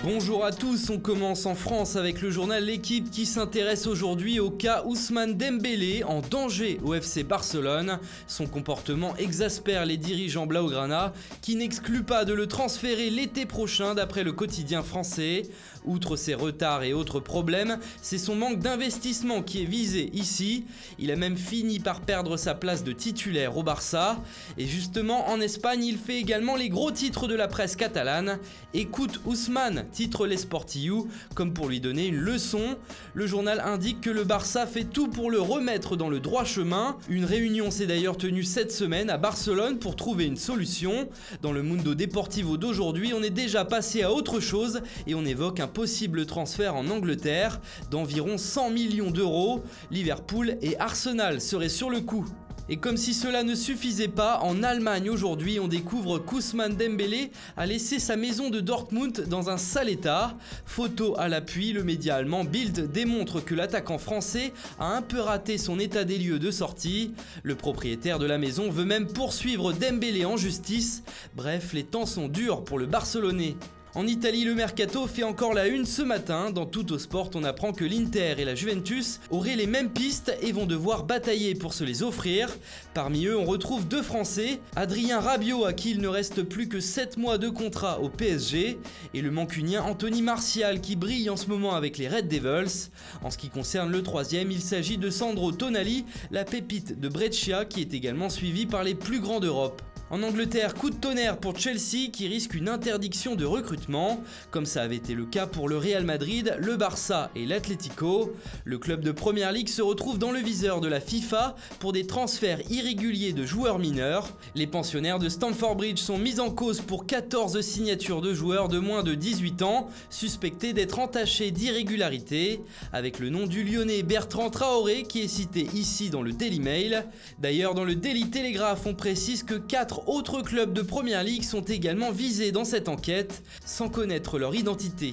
Bonjour à tous, on commence en France avec le journal L'Équipe qui s'intéresse aujourd'hui au cas Ousmane Dembélé en danger au FC Barcelone. Son comportement exaspère les dirigeants blaugrana qui n'excluent pas de le transférer l'été prochain d'après le quotidien français. Outre ses retards et autres problèmes, c'est son manque d'investissement qui est visé ici. Il a même fini par perdre sa place de titulaire au Barça. Et justement en Espagne, il fait également les gros titres de la presse catalane. Écoute Ousmane, titre l'Esportiu, comme pour lui donner une leçon. Le journal indique que le Barça fait tout pour le remettre dans le droit chemin. Une réunion s'est d'ailleurs tenue cette semaine à Barcelone pour trouver une solution. Dans le Mundo Deportivo d'aujourd'hui, on est déjà passé à autre chose et on évoque un possible transfert en Angleterre d'environ 100 millions d'euros. Liverpool et Arsenal seraient sur le coup. Et comme si cela ne suffisait pas, en Allemagne aujourd'hui, on découvre qu'Ousmane Dembélé a laissé sa maison de Dortmund dans un sale état. Photo à l'appui, le média allemand Bild démontre que l'attaquant français a un peu raté son état des lieux de sortie. Le propriétaire de la maison veut même poursuivre Dembélé en justice. Bref, les temps sont durs pour le Barcelonais. En Italie, le mercato fait encore la une ce matin. Dans Tuttosport, on apprend que l'Inter et la Juventus auraient les mêmes pistes et vont devoir batailler pour se les offrir. Parmi eux, on retrouve deux Français, Adrien Rabiot à qui il ne reste plus que 7 mois de contrat au PSG et le mancunien Anthony Martial qui brille en ce moment avec les Red Devils. En ce qui concerne le troisième, il s'agit de Sandro Tonali, la pépite de Brescia qui est également suivi par les plus grands d'Europe. En Angleterre, coup de tonnerre pour Chelsea qui risque une interdiction de recrutement, comme ça avait été le cas pour le Real Madrid, le Barça et l'Atlético. Le club de Première Ligue se retrouve dans le viseur de la FIFA pour des transferts irréguliers de joueurs mineurs. Les pensionnaires de Stamford Bridge sont mis en cause pour 14 signatures de joueurs de moins de 18 ans, suspectés d'être entachés d'irrégularités, avec le nom du Lyonnais Bertrand Traoré qui est cité ici dans le Daily Mail. D'ailleurs, dans le Daily Telegraph, on précise que 4 autres clubs de Première Ligue sont également visés dans cette enquête, sans connaître leur identité.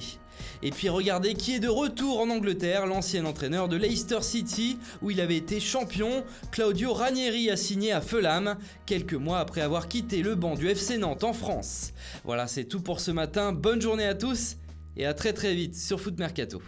Et puis regardez qui est de retour en Angleterre, l'ancien entraîneur de Leicester City, où il avait été champion. Claudio Ranieri a signé à Fulham, quelques mois après avoir quitté le banc du FC Nantes en France. Voilà, c'est tout pour ce matin, bonne journée à tous, et à très vite sur Foot Mercato.